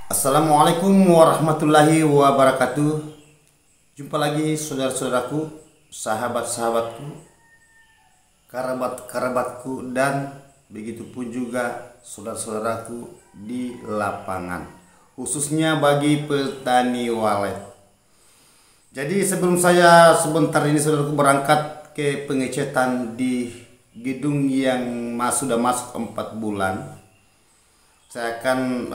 Assalamualaikum warahmatullahi wabarakatuh. Jumpa lagi saudara-saudaraku, sahabat-sahabatku, kerabat-kerabatku, dan begitu pun juga saudara-saudaraku di lapangan, khususnya bagi petani walet. Jadi sebelum saya sebentar ini saudaraku berangkat ke pengecetan di gedung yang sudah masuk 4 bulan, saya akan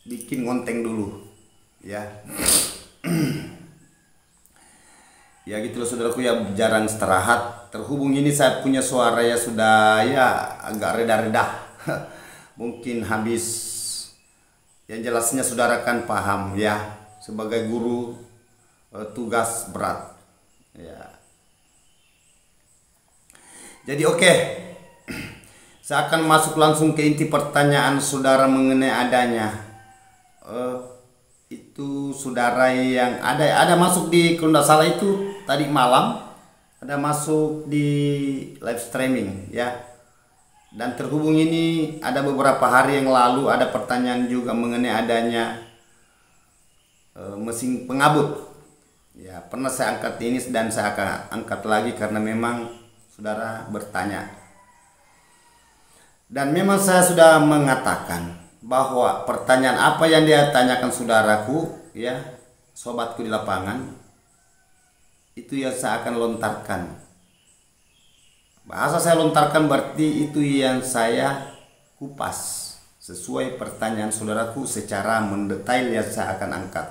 bikin konten dulu ya. Ya gitu loh saudaraku ya, jarang istirahat. Terhubung ini saya punya suara ya sudah ya agak reda-reda. Mungkin habis, yang jelasnya saudara kan paham ya, sebagai guru tugas berat ya. Jadi oke. Saya akan masuk langsung ke inti pertanyaan saudara mengenai adanya itu saudara yang ada masuk di, kalau tidak salah itu tadi malam ada masuk di live streaming ya. Dan terhubung ini ada beberapa hari yang lalu ada pertanyaan juga mengenai adanya mesin pengabut ya. Pernah saya angkat ini dan saya akan angkat lagi karena memang saudara bertanya. Dan memang saya sudah mengatakan bahwa pertanyaan apa yang dia tanyakan saudaraku ya, sobatku di lapangan, itu yang saya akan lontarkan. Bahasa saya lontarkan berarti itu yang saya kupas sesuai pertanyaan saudaraku secara mendetail yang saya akan angkat.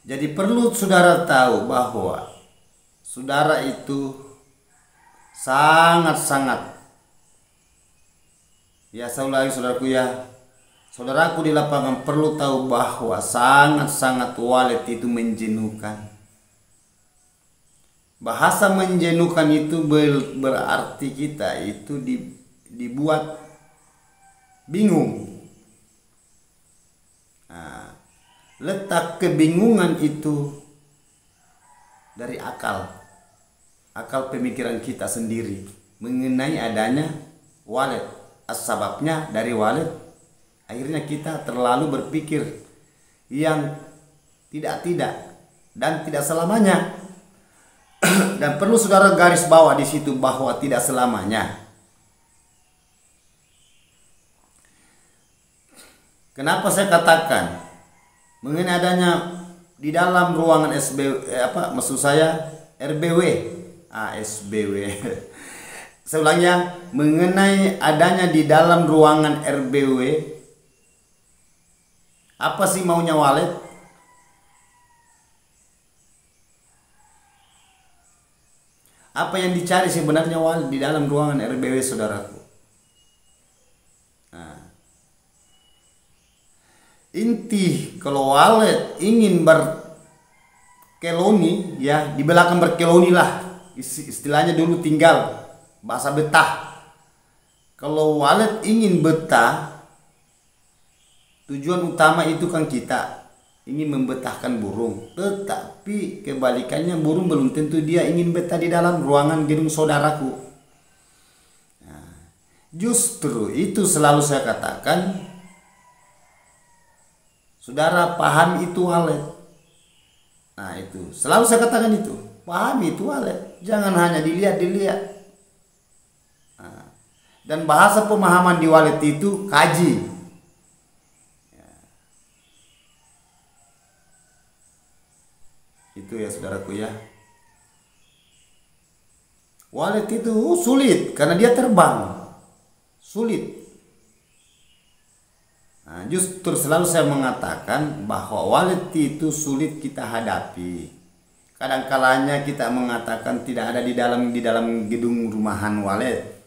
Jadi perlu saudara tahu bahwa saudara itu sangat-sangat, ya saya ulangi saudaraku ya, saudaraku di lapangan perlu tahu bahwa sangat-sangat walet itu menjenuhkan. Bahasa menjenuhkan itu berarti kita itu dibuat bingung. Nah, letak kebingungan itu dari akal pemikiran kita sendiri mengenai adanya walet. Sebabnya dari walet akhirnya kita terlalu berpikir yang tidak dan tidak selamanya. Dan perlu saudara garis bawah di situ bahwa tidak selamanya. Kenapa saya katakan mengenai adanya di dalam ruangan maksud saya RBW, SBW. Saya ulangi ya, mengenai adanya di dalam ruangan RBW, apa sih maunya walet? Apa yang dicari sebenarnya walet di dalam ruangan RBW saudaraku? Nah, inti kalau walet ingin berkeloni ya, di belakang berkeloni lah istilahnya dulu, tinggal bahasa betah. Kalau walet ingin betah, tujuan utama itu kan kita ingin membetahkan burung, tetapi kebalikannya burung belum tentu dia ingin betah di dalam ruangan gedung saudaraku. Nah, justru itu selalu saya katakan, saudara paham itu walet. Nah itu selalu saya katakan, itu paham itu walet, jangan hanya dilihat. Dan bahasa pemahaman di walet itu kaji ya. Itu ya saudaraku ya, walet itu sulit karena dia terbang, sulit. Nah, justru selalu saya mengatakan bahwa walet itu sulit kita hadapi. Kadang-kalanya kita mengatakan tidak ada di dalam gedung rumahan walet.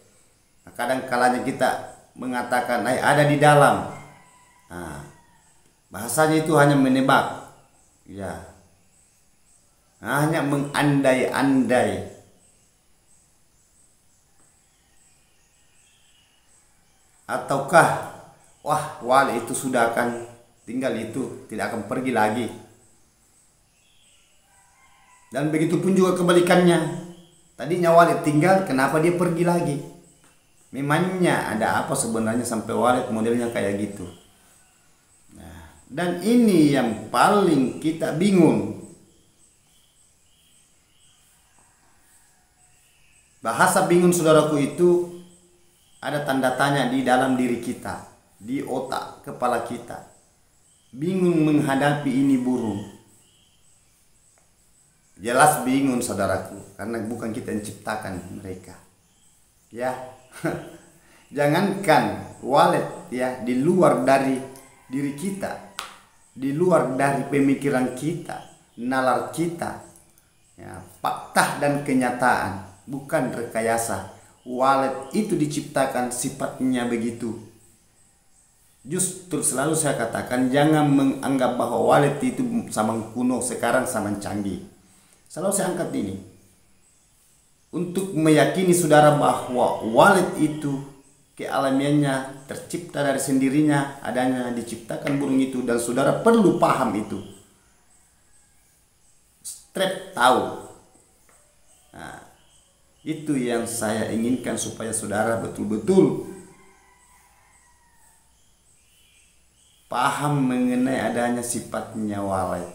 Kadang kalanya kita mengatakan ada di dalam. Nah, bahasanya itu hanya menebak ya, hanya mengandai-andai. Ataukah wah walet itu sudah akan tinggal, itu tidak akan pergi lagi. Dan begitu pun juga kebalikannya, tadinya walet tinggal, kenapa dia pergi lagi? Memangnya ada apa sebenarnya sampai walet modelnya kayak gitu? Nah, dan ini yang paling kita bingung. Bahasa bingung saudaraku itu ada tanda tanya di dalam diri kita, di otak kepala kita. Bingung menghadapi ini burung. Jelas bingung saudaraku, karena bukan kita yang ciptakan mereka. Ya. Jangankan walet ya, di luar dari diri kita, di luar dari pemikiran kita, nalar kita, ya, fakta dan kenyataan, bukan rekayasa. Walet itu diciptakan sifatnya begitu. Justru selalu saya katakan jangan menganggap bahwa walet itu sama kuno, sekarang sama canggih. Selalu saya angkat ini untuk meyakini saudara bahwa walet itu kealamiannya tercipta dari sendirinya, adanya diciptakan burung itu, dan saudara perlu paham itu. Straight tahu. Nah, itu yang saya inginkan supaya saudara betul-betul paham mengenai adanya sifatnya walet.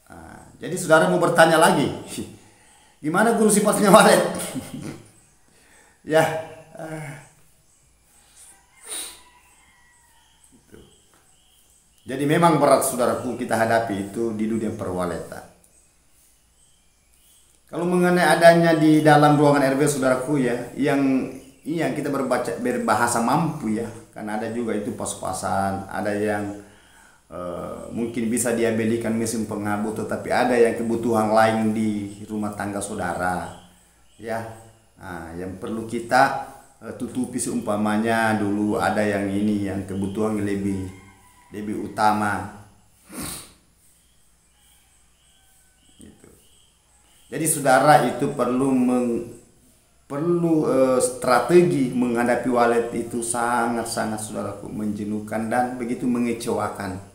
Nah, jadi saudara mau bertanya lagi, gimana guru sifatnya walet? Ya, jadi memang berat saudaraku kita hadapi itu di dunia perwaletan. Kalau mengenai adanya di dalam ruangan RB saudaraku ya, yang kita berbahasa mampu ya, kan ada juga itu pas-pasan, ada yang mungkin bisa dia belikan mesin pengabut, tetapi ada yang kebutuhan lain di rumah tangga saudara ya. Nah, yang perlu kita tutupi seumpamanya dulu ada yang ini yang kebutuhan lebih utama gitu. Jadi saudara itu perlu strategi menghadapi walet itu sangat-sangat saudaraku menjenuhkan dan begitu mengecewakan.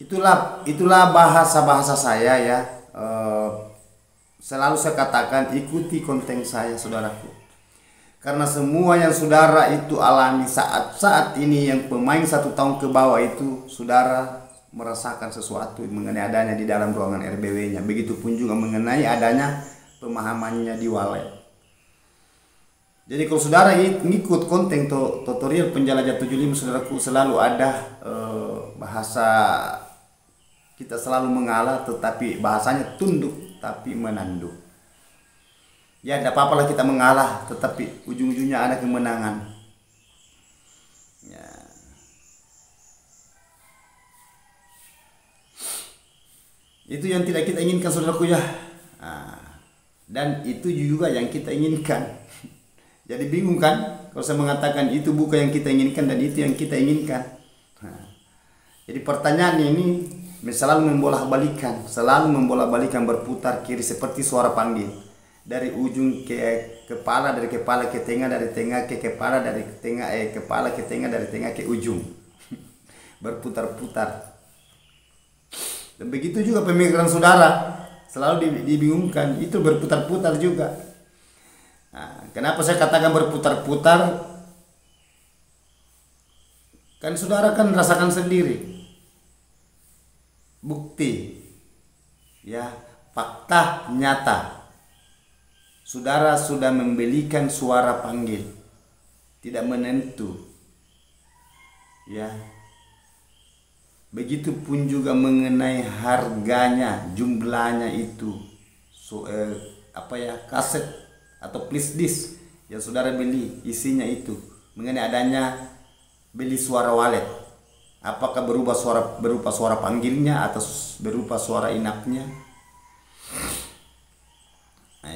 Itulah bahasa saya ya. Selalu saya katakan ikuti konten saya saudaraku. Karena semua yang saudara itu alami saat ini, yang pemain 1 tahun ke bawah itu, saudara merasakan sesuatu mengenai adanya di dalam ruangan RBW-nya. Begitupun juga mengenai adanya pemahamannya di walet. Jadi kalau saudara ngikut konten tutorial penjelajah 75 saudaraku, selalu ada bahasa kita selalu mengalah, tetapi bahasanya tunduk tapi menanduk. Ya tidak apa-apa lah kita mengalah, tetapi ujung-ujungnya ada kemenangan. Ya. Itu yang tidak kita inginkan saudaraku ya. Nah, dan itu juga yang kita inginkan. Jadi bingung kan kalau saya mengatakan itu bukan yang kita inginkan dan itu yang kita inginkan. Nah, jadi pertanyaan ini selalu membolak-balikan berputar kiri seperti suara panggil. Dari ujung ke kepala, dari kepala ke tengah, dari tengah ke kepala, dari tengah kepala ke tengah, dari tengah ke ujung. Berputar-putar. Dan begitu juga pemikiran saudara, selalu dibingungkan, itu berputar-putar juga. Nah, kenapa saya katakan berputar-putar? Kan saudara kan rasakan sendiri. Bukti. Ya, fakta nyata. Saudara sudah membelikan suara panggil, tidak menentu, ya. Begitupun juga mengenai harganya, jumlahnya itu, kaset atau flash disk yang saudara beli, isinya itu mengenai adanya beli suara walet. Apakah berupa suara panggilnya atau berupa suara inapnya? Nah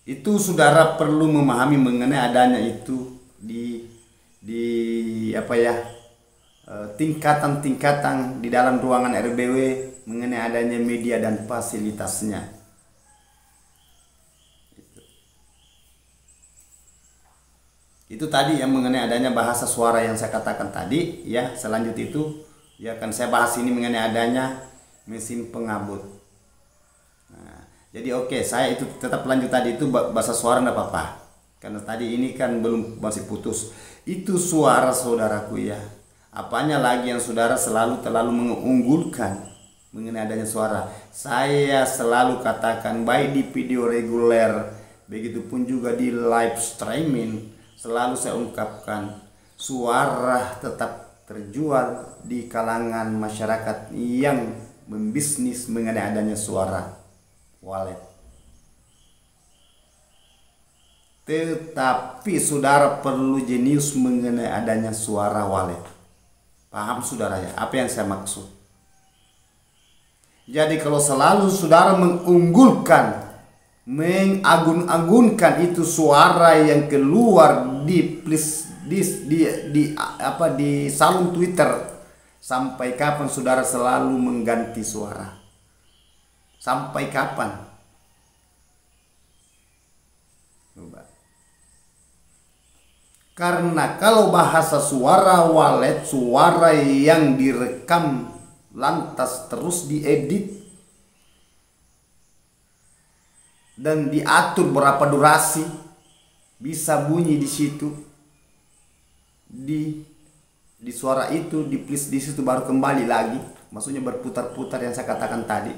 itu saudara perlu memahami mengenai adanya itu di tingkatan-tingkatan di dalam ruangan RBW mengenai adanya media dan fasilitasnya. Itu tadi yang mengenai adanya bahasa suara yang saya katakan tadi ya. Selanjutnya itu ya akan saya bahas ini mengenai adanya mesin pengabut. Nah, Jadi oke, saya itu tetap lanjut tadi itu bahasa suara enggak apa-apa. Karena tadi ini kan belum, masih putus. Itu suara saudaraku ya. Apanya lagi yang saudara selalu terlalu mengunggulkan mengenai adanya suara. Saya selalu katakan baik di video reguler, begitupun juga di live streaming, selalu saya ungkapkan suara tetap terjual di kalangan masyarakat yang membisnis mengenai adanya suara wallet. Tetapi saudara perlu jenius mengenai adanya suara wallet. Paham saudara ya apa yang saya maksud? Jadi kalau selalu saudara mengunggulkan, mengagun-agunkan itu suara yang keluar di salon Twitter, sampai kapan saudara selalu mengganti suara? Sampai kapan? Coba. Karena kalau bahasa suara wallet, suara yang direkam lantas terus diedit dan diatur berapa durasi, bisa bunyi di situ, di suara itu, di please di situ baru kembali lagi, maksudnya berputar-putar yang saya katakan tadi.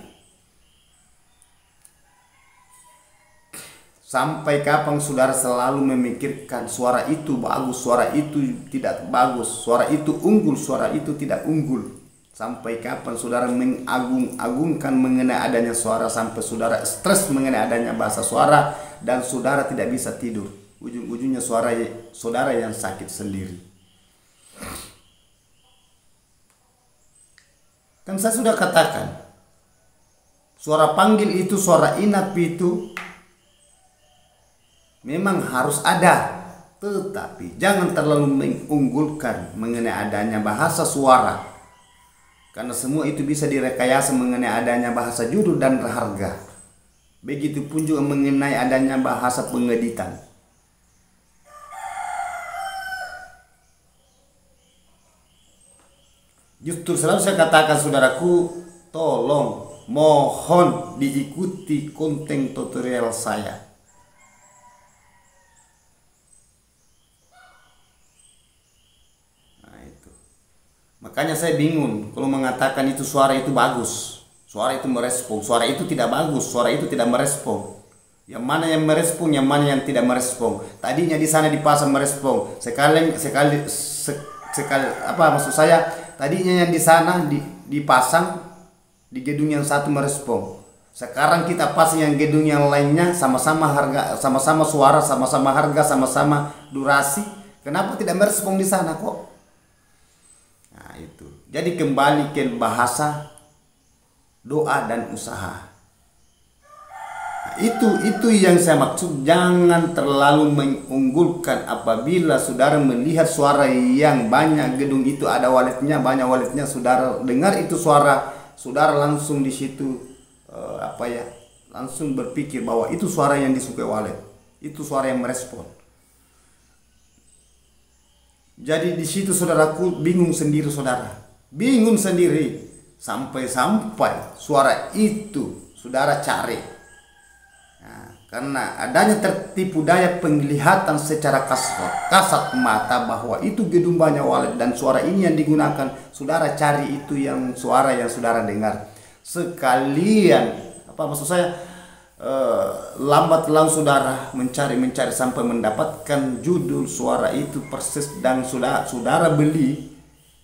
Sampai kapan saudara selalu memikirkan suara itu bagus, suara itu tidak bagus, suara itu unggul, suara itu tidak unggul? Sampai kapan saudara mengagung-agungkan mengenai adanya suara, sampai saudara stres mengenai adanya bahasa suara dan saudara tidak bisa tidur? Ujung-ujungnya saudara yang sakit sendiri. Kan saya sudah katakan, suara panggil itu, suara inap itu memang harus ada, tetapi jangan terlalu mengunggulkan mengenai adanya bahasa suara, karena semua itu bisa direkayasa mengenai adanya bahasa judul dan harga. Begitupun juga mengenai adanya bahasa pengeditan. Justru selalu saya katakan saudaraku, tolong, mohon diikuti konten tutorial saya. Makanya saya bingung kalau mengatakan itu suara itu bagus, suara itu merespon, suara itu tidak bagus, suara itu tidak merespon. Yang mana yang merespon, yang mana yang tidak merespon? Tadinya di sana dipasang merespon, sekali apa maksud saya? Tadinya yang di sana dipasang di gedung yang satu merespon. Sekarang kita pasang yang gedung yang lainnya, sama-sama harga, sama-sama suara, sama-sama harga, sama-sama durasi. Kenapa tidak merespon di sana kok? Nah itu. Jadi kembali ke bahasa doa dan usaha. Nah, itu yang saya maksud, jangan terlalu mengunggulkan. Apabila saudara melihat suara yang banyak gedung itu ada walletnya, banyak walletnya, saudara dengar itu suara, saudara langsung di situ langsung berpikir bahwa itu suara yang disukai wallet, itu suara yang merespon. Jadi di situ saudaraku bingung sendiri, saudara bingung sendiri, sampai suara itu saudara cari. Nah, karena adanya tertipu daya penglihatan secara kasat mata bahwa itu gedung banyak wallet dan suara ini yang digunakan, saudara cari itu yang suara yang saudara dengar. Sekalian apa maksud saya, lambat laun saudara mencari sampai mendapatkan judul suara itu persis, dan saudara beli,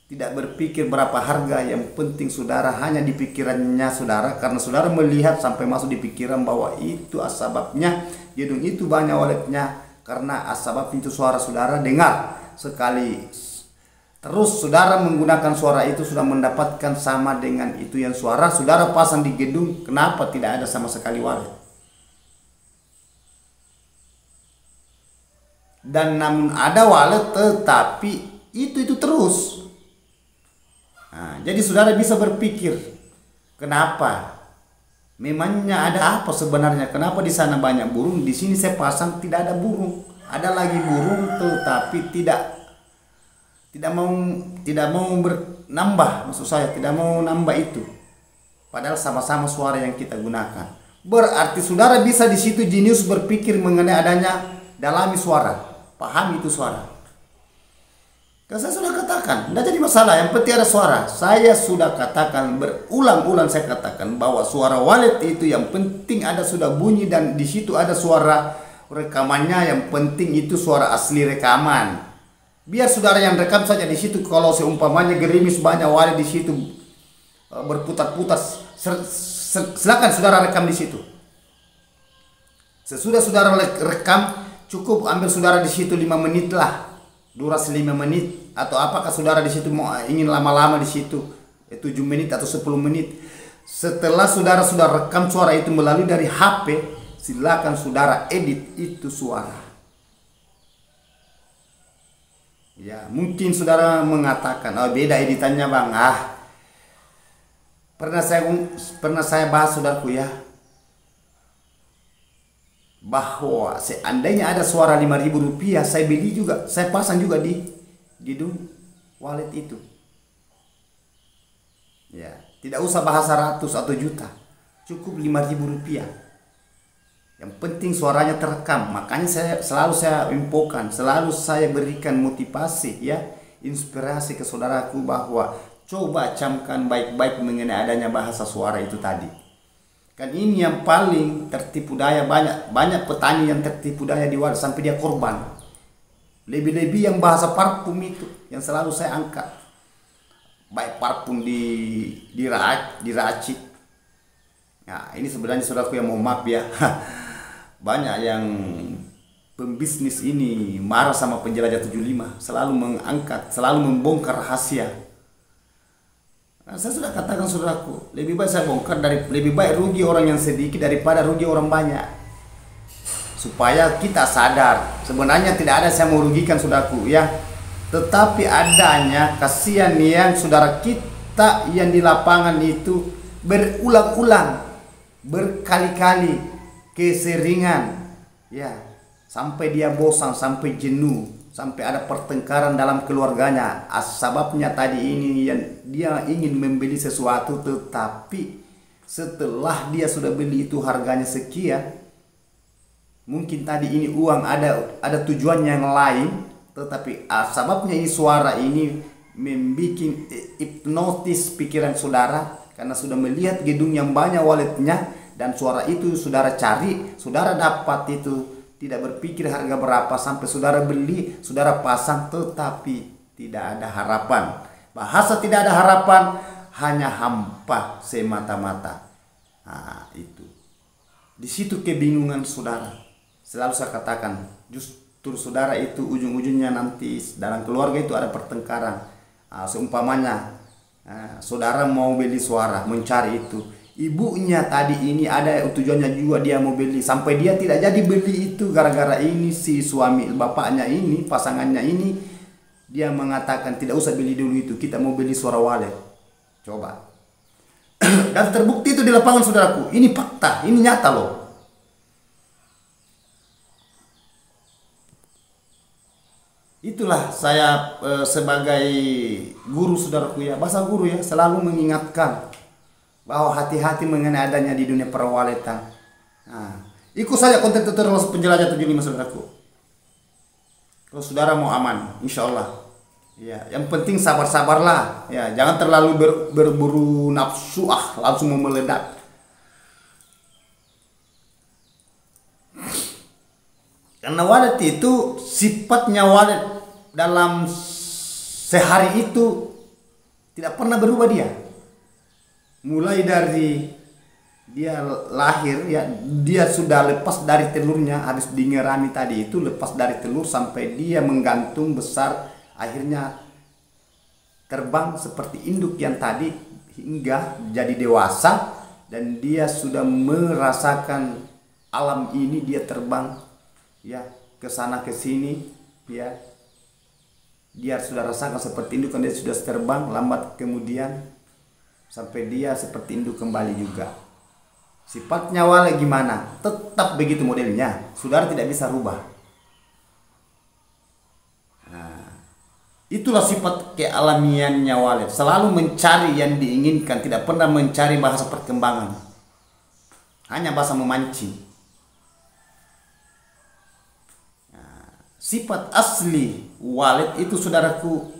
tidak berpikir berapa harga, yang penting saudara hanya di pikirannya saudara, karena saudara melihat sampai masuk di pikiran bahwa itu asbabnya gedung itu banyak walletnya, karena asbab itu suara saudara dengar sekali. Terus saudara menggunakan suara itu sudah mendapatkan sama dengan itu yang suara saudara pasang di gedung, kenapa tidak ada sama sekali wallet? Dan namun ada wallet, tetapi itu terus. Nah, jadi saudara bisa berpikir, kenapa? Memangnya ada apa sebenarnya? Kenapa di sana banyak burung, di sini saya pasang tidak ada burung? Ada lagi burung, tetapi tidak mau bernambah, maksud saya tidak mau nambah itu. Padahal sama-sama suara yang kita gunakan. Berarti saudara bisa di situ jenius berpikir mengenai adanya dalami suara, pahami itu suara. Kan saya sudah katakan, tidak jadi masalah, yang penting ada suara. Saya sudah katakan, berulang-ulang saya katakan bahwa suara walet itu yang penting ada sudah bunyi dan di situ ada suara rekamannya, yang penting itu suara asli rekaman. Biar saudara yang rekam saja di situ, kalau seumpamanya gerimis banyak walet di situ berputar-putar, silakan saudara rekam di situ. Sesudah saudara rekam, cukup ambil saudara di situ 5 menit lah. Durasi 5 menit, atau apakah saudara di situ mau ingin lama-lama di situ 7 menit atau 10 menit. Setelah saudara sudah rekam suara itu melalui dari HP, silakan saudara edit itu suara. Ya, mungkin saudara mengatakan, oh beda editannya bang. Pernah saya bahas saudaraku ya, bahwa seandainya ada suara 5.000 rupiah, saya beli juga, saya pasang juga di gedung walet itu. Ya, tidak usah bahasa ratus atau juta, cukup 5.000 rupiah. Yang penting suaranya terekam. Makanya selalu saya infokan, selalu saya berikan motivasi ya, inspirasi ke saudaraku bahwa coba camkan baik-baik mengenai adanya bahasa suara itu tadi. Kan ini yang paling tertipu daya, banyak petani yang tertipu daya di walet sampai dia korban. Lebih-lebih yang bahasa parfum itu yang selalu saya angkat. Baik parfum diracik. Nah, ini sebenarnya saudaraku yang mau maaf ya. Banyak yang pembisnis ini marah sama penjelajah 75, selalu mengangkat, selalu membongkar rahasia. Nah, saya sudah katakan saudaraku, lebih baik saya bongkar, lebih baik rugi orang yang sedikit daripada rugi orang banyak. Supaya kita sadar, sebenarnya tidak ada saya mau rugikan saudaraku ya. Tetapi adanya kasihan yang saudara kita yang di lapangan itu berulang-ulang, berkali-kali, keseringan ya, sampai dia bosan, sampai jenuh, sampai ada pertengkaran dalam keluarganya. Sebabnya tadi ini yang dia ingin membeli sesuatu, tetapi setelah dia sudah beli itu harganya sekian, mungkin tadi ini uang ada tujuan yang lain, tetapi sebabnya ini suara ini membuat hipnotis pikiran saudara karena sudah melihat gedung yang banyak waletnya, dan suara itu saudara cari, saudara dapat itu. Tidak berpikir harga berapa, sampai saudara beli, saudara pasang, tetapi tidak ada harapan. Bahasa tidak ada harapan, hanya hampa semata-mata. Nah, itu. Di situ kebingungan saudara. Selalu saya katakan, justru saudara itu ujung-ujungnya nanti dalam keluarga itu ada pertengkaran. Seumpamanya saudara mau beli suara, mencari itu. Ibunya tadi ini ada tujuannya juga, dia mau beli, sampai dia tidak jadi beli itu gara-gara ini si suami bapaknya ini, pasangannya ini, dia mengatakan tidak usah beli dulu itu, kita mau beli suara walet. Coba. Dan terbukti itu di lapangan saudaraku. Ini fakta, ini nyata loh. Itulah saya sebagai guru saudaraku ya, bahasa guru ya, selalu mengingatkan bahwa hati-hati mengenai adanya di dunia perwaletan. Nah, ikut saja konten tutorial penjelajah 75 saudaraku. Kalau saudara mau aman, insya Allah. Ya, yang penting sabar-sabarlah. Ya, jangan terlalu berburu nafsu, langsung mau meledak. Karena walet itu sifatnya walet dalam sehari itu tidak pernah berubah dia. Mulai dari dia lahir ya, dia sudah lepas dari telurnya, habis dingerami tadi itu lepas dari telur sampai dia menggantung besar, akhirnya terbang seperti induk yang tadi hingga jadi dewasa, dan dia sudah merasakan alam ini, dia terbang ya ke sana ke sini ya. Dia sudah rasakan seperti induk, kan dia sudah terbang, lambat kemudian sampai dia seperti induk kembali juga. Sifatnya walet gimana? Tetap begitu modelnya. Saudara tidak bisa rubah. Nah, itulah sifat kealamiannya walet. Selalu mencari yang diinginkan, tidak pernah mencari bahasa perkembangan. hanya bahasa memancing. Sifat asli walet itu saudaraku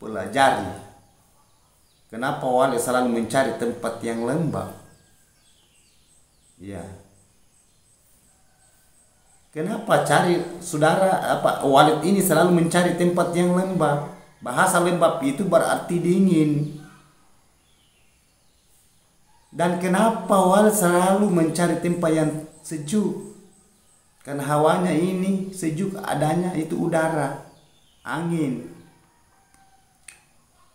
pelajari. Kenapa walet selalu mencari tempat yang lembab? Ya. Kenapa walet ini selalu mencari tempat yang lembab? Bahasa lembab itu berarti dingin. Dan kenapa walet selalu mencari tempat yang sejuk? Karena hawanya ini sejuk, adanya itu udara, angin.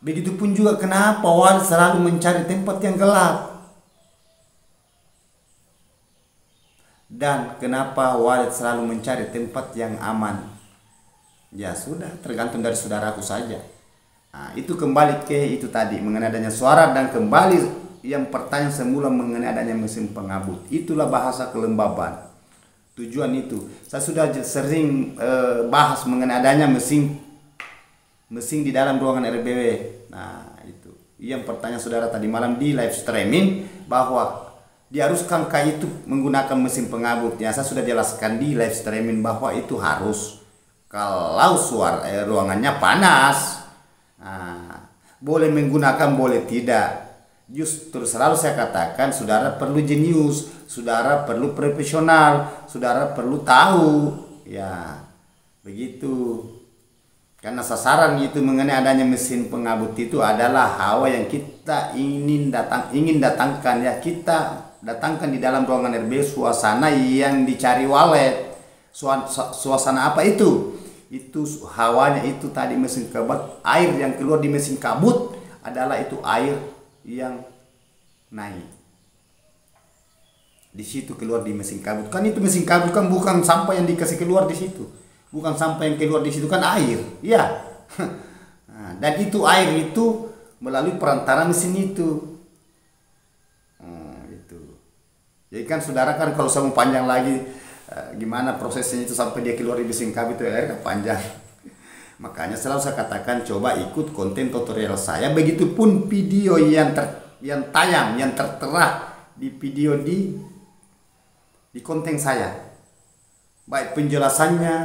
Begitupun juga kenapa walet selalu mencari tempat yang gelap. Dan kenapa walet selalu mencari tempat yang aman. Ya sudah, tergantung dari saudaraku saja. Nah, itu kembali ke itu tadi mengenai adanya suara, dan kembali yang pertanyaan semula mengenai adanya mesin pengabut. Itulah bahasa kelembaban. Tujuan itu saya sudah sering bahas mengenai adanya mesin di dalam ruangan RBW. Nah, itu yang pertanyaan saudara tadi malam di live streaming, bahwa diharuskankah itu menggunakan mesin pengabut. Ya, saya sudah jelaskan di live streaming bahwa itu harus kalau ruangannya panas. Nah, boleh menggunakan, boleh tidak. Justru selalu saya katakan saudara perlu jenius, saudara perlu profesional, saudara perlu tahu. Ya, begitu. Karena sasaran itu mengenai adanya mesin pengabut itu adalah hawa yang kita ingin datangkan, ya, kita datangkan di dalam ruangan RB, suasana yang dicari walet. Suasana apa itu? Itu hawanya itu tadi mesin kabut, air yang keluar di mesin kabut adalah itu air yang naik. Di situ keluar di mesin kabut. Kan itu mesin kabut kan bukan sampah yang dikasih keluar di situ. Bukan sampah yang keluar di situ, kan air. Ya. Nah, dan itu air itu melalui perantara mesin itu. Itu. Jadi kan saudara kan kalau saya mau panjang lagi gimana prosesnya itu sampai dia keluar di mesin kabut itu air kan panjang. Makanya selalu saya katakan coba ikut konten tutorial saya, begitupun video yang tayang, yang tertera di video di konten saya. Baik penjelasannya,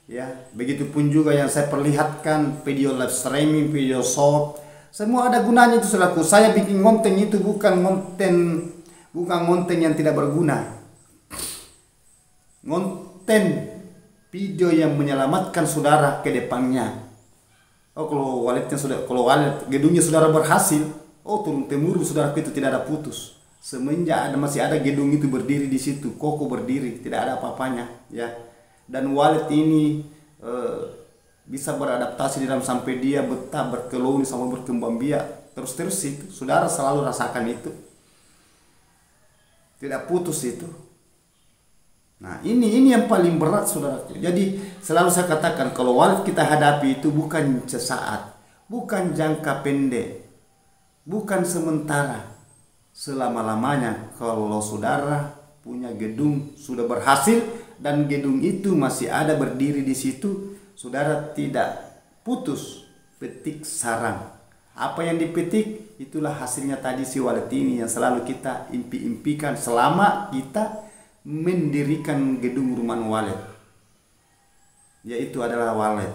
ya, begitupun juga yang saya perlihatkan video live streaming, video short, semua ada gunanya itu selaku. Saya bikin konten itu bukan konten yang tidak berguna. Konten video yang menyelamatkan saudara ke depannya. Oh, kalau walet gedungnya saudara berhasil, oh, turun temurun saudara itu tidak ada putus. Semenjak masih ada gedung itu berdiri di situ, kokoh berdiri, tidak ada apa-apanya, ya. Dan walet ini bisa beradaptasi di dalam sampai dia betah, berkeloni sama berkembang biak terus itu. Saudara selalu rasakan itu. Tidak putus itu. Nah, ini yang paling berat saudara. Jadi selalu saya katakan kalau walet kita hadapi itu bukan sesaat, bukan jangka pendek, bukan sementara, selama-lamanya. Kalau saudara punya gedung sudah berhasil dan gedung itu masih ada berdiri di situ, saudara tidak putus petik sarang. Apa yang dipetik itulah hasilnya tadi si walet ini yang selalu kita impikan selama kita mendirikan gedung rumah walet, yaitu adalah walet.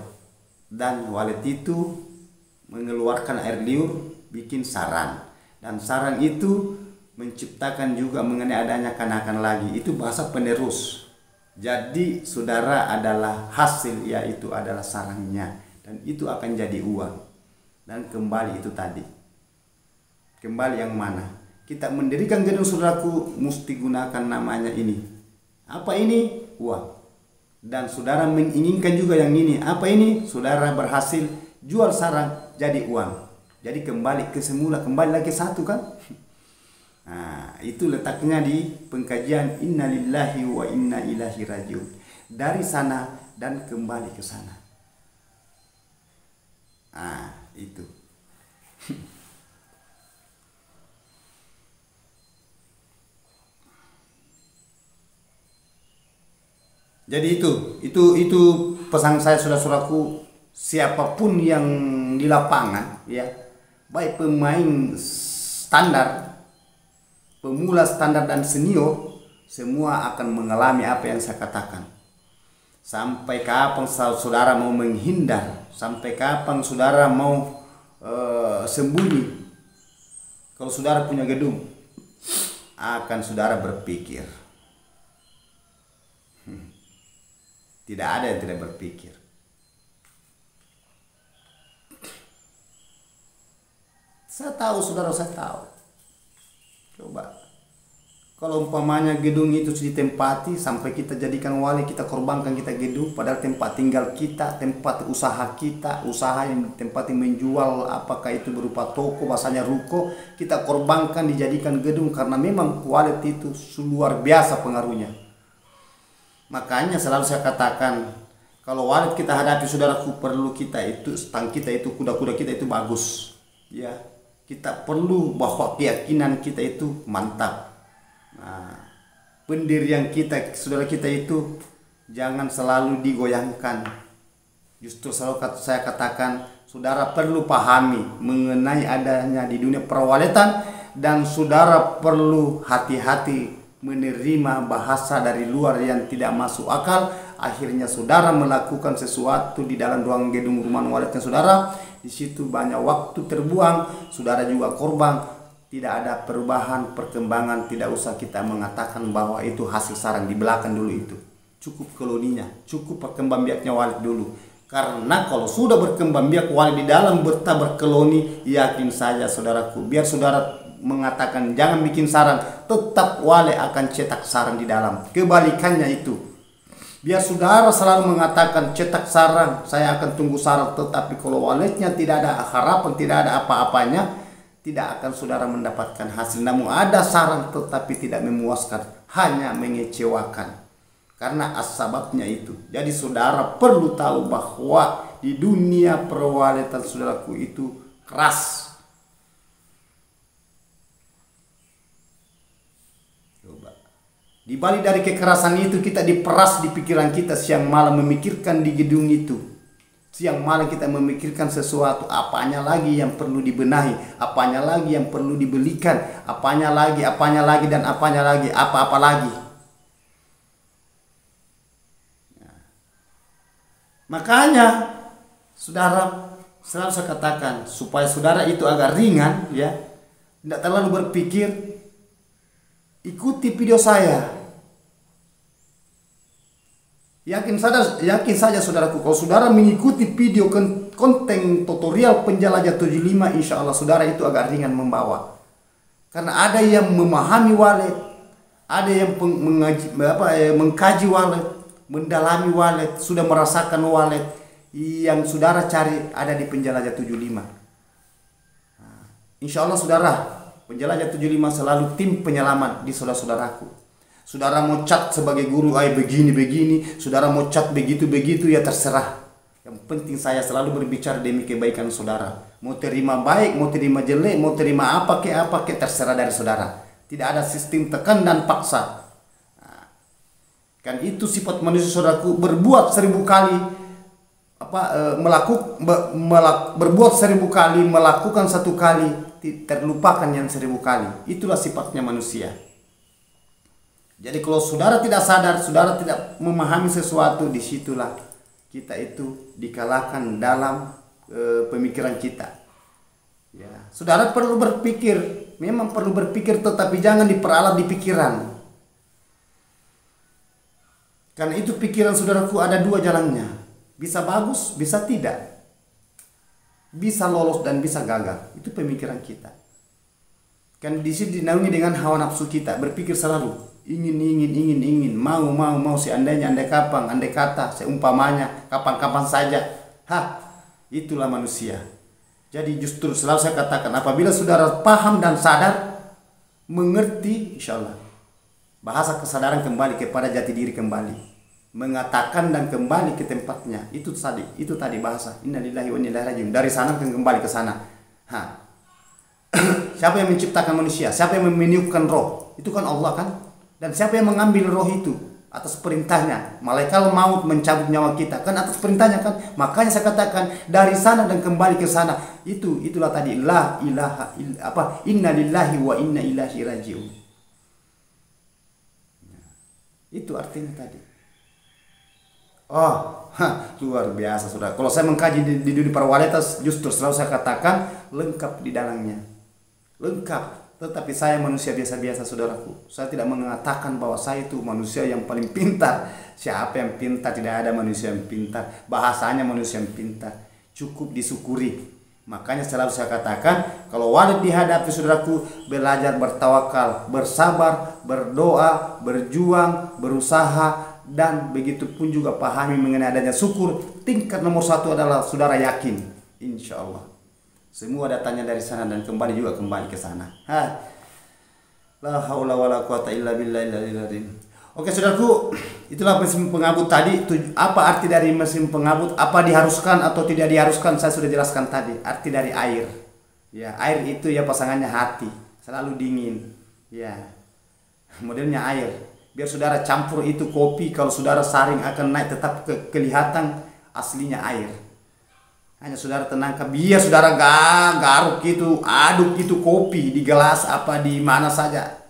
Dan walet itu mengeluarkan air liur, bikin sarang, dan sarang itu menciptakan juga mengenai adanya kanakan lagi. Itu bahasa penerus. Jadi saudara adalah hasil, yaitu adalah sarangnya, dan itu akan jadi uang. Dan kembali itu tadi, kembali yang mana? Kita mendirikan gedung saudaraku mesti gunakan namanya ini. Apa ini? Uang. Dan saudara menginginkan juga yang ini. Apa ini? Saudara berhasil jual sarang jadi uang. Jadi kembali ke semula, kembali lagi satu kan? Nah, itu letaknya di pengkajian innalillahi wa inna ilaihi rajiun. Dari sana dan kembali ke sana. Nah, itu. Jadi itu pesan saya saudara-saudaraku, siapapun yang di lapangan, ya, baik pemain standar, pemula standar dan senior, semua akan mengalami apa yang saya katakan. Sampai kapan saudara mau menghindar? Sampai kapan saudara mau sembunyi? Kalau saudara punya gedung, akan saudara berpikir. Tidak ada yang tidak berpikir. Saya tahu, saudara, saya tahu. Coba. Kalau umpamanya gedung itu ditempati sampai kita jadikan wali, kita korbankan kita gedung, padahal tempat tinggal kita, tempat usaha kita, usaha yang tempati menjual, apakah itu berupa toko, bahasanya ruko, kita korbankan dijadikan gedung karena memang kualitas itu luar biasa pengaruhnya. Makanya selalu saya katakan, kalau walet kita hadapi, saudaraku, perlu kita itu, stang kita itu, kuda-kuda kita itu bagus. Ya, kita perlu bahwa keyakinan kita itu mantap. Nah, pendirian kita, saudara kita itu jangan selalu digoyangkan. Justru selalu saya katakan, saudara perlu pahami mengenai adanya di dunia perwaletan, dan saudara perlu hati-hati menerima bahasa dari luar yang tidak masuk akal. Akhirnya saudara melakukan sesuatu di dalam ruang gedung rumah waletnya saudara, di situ banyak waktu terbuang, saudara juga korban. Tidak ada perubahan, perkembangan. Tidak usah kita mengatakan bahwa itu hasil sarang di belakang dulu itu. Cukup koloninya, cukup perkembang biaknya walet dulu. Karena kalau sudah berkembang biak walet di dalam betah berkeloni, yakin saja saudaraku, biar saudara mengatakan jangan bikin sarang, tetap walet akan cetak sarang di dalam. Kebalikannya itu. Biar saudara selalu mengatakan cetak sarang, saya akan tunggu sarang, tetapi kalau waletnya tidak ada harapan, tidak ada apa-apanya, tidak akan saudara mendapatkan hasil. Namun ada sarang tetapi tidak memuaskan, hanya mengecewakan. Karena asbabnya itu. Jadi saudara perlu tahu bahwa di dunia perwaletan saudaraku itu keras. Coba. Di balik dari kekerasan itu kita diperas di pikiran kita siang malam memikirkan di gedung itu. Siang malam kita memikirkan sesuatu, apanya lagi yang perlu dibenahi, apanya lagi yang perlu dibelikan, apanya lagi, dan apanya lagi, apa-apa lagi. Nah, makanya, saudara, selalu saya katakan, supaya saudara itu agak ringan, ya, tidak terlalu berpikir, ikuti video saya. Yakin saja saudaraku, kalau saudara mengikuti video konten tutorial penjelajah 75, insya Allah saudara itu agak ringan membawa. Karena ada yang memahami walet, ada yang mengkaji walet, mendalami walet, sudah merasakan walet. Yang saudara cari ada di penjelajah 75. Insya Allah saudara, penjelajah 75 selalu tim penyelamat di saudara-saudaraku. Saudara mau cat sebagai guru, begini, saudara mau cat begitu, ya terserah. Yang penting saya selalu berbicara demi kebaikan saudara. Mau terima baik, mau terima jelek, mau terima apa ke terserah dari saudara. Tidak ada sistem tekan dan paksa. Nah, kan itu sifat manusia saudaraku, berbuat 1000 kali, berbuat 1000 kali, melakukan 1 kali, terlupakan yang 1000 kali. Itulah sifatnya manusia. Jadi kalau saudara tidak sadar, saudara tidak memahami sesuatu, disitulah kita itu dikalahkan dalam pemikiran kita. Ya, saudara perlu berpikir, memang perlu berpikir, tetapi jangan diperalat di pikiran. Karena itu pikiran saudaraku ada 2 jalannya, bisa bagus, bisa tidak, bisa lolos dan bisa gagal. Itu pemikiran kita. Kan di sini dinaungi dengan hawa nafsu kita, berpikir selalu ingin, mau, seandainya, andai kapan, andai kata, seumpamanya, kapan-kapan saja. Itulah manusia. Jadi justru selalu saya katakan, apabila saudara paham dan sadar, mengerti, insya Allah, bahasa kesadaran kembali kepada jati diri kembali, mengatakan dan kembali ke tempatnya. Itu tadi bahasa innalillahi wa inna ilaihi raji'un. Dari sana kembali ke sana. Siapa yang menciptakan manusia? Siapa yang meniupkan roh? Itu kan Allah kan? Dan siapa yang mengambil roh itu? Atas perintahnya. Malaikat maut mencabut nyawa kita kan atas perintahnya kan? Makanya saya katakan dari sana dan kembali ke sana. Itulah tadi la ilaha inna lillahi wa inna ilaihi raji'un. Itu artinya tadi. Oh, luar biasa sudah. Kalau saya mengkaji di dunia para wanita, justru selalu saya katakan lengkap di dalamnya. Lengkap. Tetapi saya manusia biasa-biasa, saudaraku. Saya tidak mengatakan bahwa saya itu manusia yang paling pintar. Siapa yang pintar? Tidak ada manusia yang pintar. Bahasanya manusia yang pintar. Cukup disyukuri. Makanya selalu saya katakan, kalau walid dihadapi, saudaraku, belajar bertawakal, bersabar, berdoa, berjuang, berusaha, dan begitu pun juga pahami mengenai adanya syukur. Tingkat nomor 1 adalah saudara yakin, insya Allah semua datanya dari sana dan kembali juga kembali ke sana. La haula wala quwata illa billahi. Oke, saudaraku, itulah mesin pengabut tadi. Apa arti dari mesin pengabut? Apa diharuskan atau tidak diharuskan? Saya sudah jelaskan tadi. Arti dari air. Ya, air itu ya pasangannya hati, selalu dingin. Ya, modelnya air. Biar saudara campur itu kopi, kalau saudara saring akan naik, tetap kelihatan aslinya air. Hanya saudara tenangkan, biar saudara garuk itu, aduk itu kopi di gelas apa di mana saja,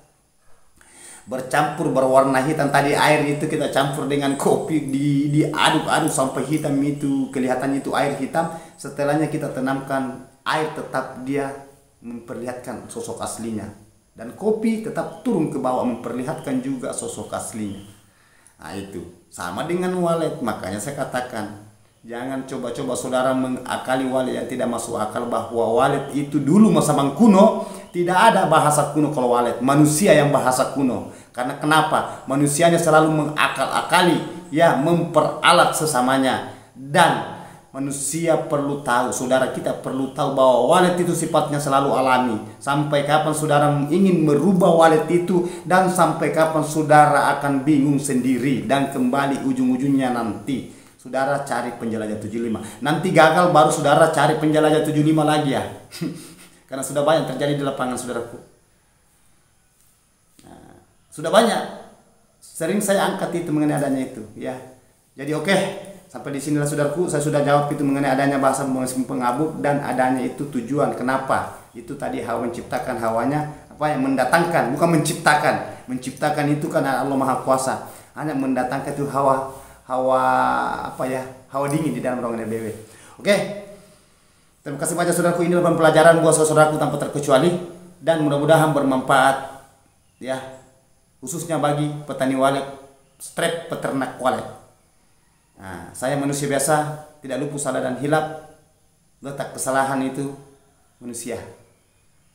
bercampur berwarna hitam. Tadi air itu kita campur dengan kopi, diaduk-aduk sampai hitam itu, kelihatannya itu air hitam. Setelahnya kita tenamkan air, tetap dia memperlihatkan sosok aslinya. Dan kopi tetap turun ke bawah, memperlihatkan juga sosok aslinya. Nah, itu sama dengan walid. Makanya saya katakan, jangan coba-coba saudara mengakali walid yang tidak masuk akal, bahwa walid itu dulu masa kuno tidak ada bahasa kuno. Kalau walid manusia yang bahasa kuno. Karena kenapa? Manusianya selalu mengakal-akali, ya, memperalat sesamanya. Dan manusia perlu tahu, saudara kita perlu tahu bahwa walid itu sifatnya selalu alami. Sampai kapan saudara ingin merubah walid itu, dan sampai kapan saudara akan bingung sendiri, dan kembali ujung-ujungnya nanti saudara cari penjelajah 75. Nanti gagal baru saudara cari penjelajah 75 lagi ya. Karena sudah banyak terjadi di lapangan, saudaraku. Nah, sudah banyak. Sering saya angkat itu mengenai adanya itu, ya. Jadi oke, sampai di sinilah saudaraku, saya sudah jawab itu mengenai adanya bahasa mesin pengabut dan adanya itu tujuan. Kenapa? Itu tadi Hawa menciptakan hawanya, apa yang mendatangkan, bukan menciptakan. Menciptakan itu kan Allah Maha Kuasa. Hanya mendatangkan itu hawa dingin di dalam ruangan RBW. Oke. Terima kasih banyak saudaraku, ini adalah pelajaran buat saudaraku tanpa terkecuali, dan mudah-mudahan bermanfaat, ya, khususnya bagi petani walid, strep peternak walid. Nah, saya manusia biasa, tidak luput salah dan hilap. Letak kesalahan itu manusia.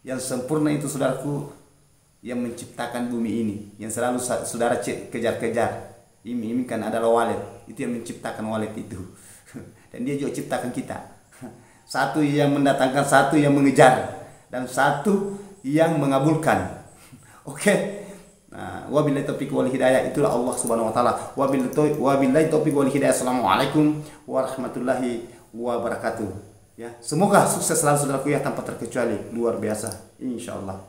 Yang sempurna itu saudaraku, yang menciptakan bumi ini, yang selalu saudara kejar-kejar. Ini kan adalah walid. Itu yang menciptakan walid itu. Dan dia juga ciptakan kita. Satu yang mendatangkan, satu yang mengejar, dan satu yang mengabulkan. Oke. Nah, wabillahi taufiq wal hidayah, itulah Allah Subhanahu wa taala. Wabillahi taufiq wal hidayah. Assalamualaikum warahmatullahi wabarakatuh. Ya, semoga sukses selalu saudaraku ya, tanpa terkecuali, luar biasa insyaallah.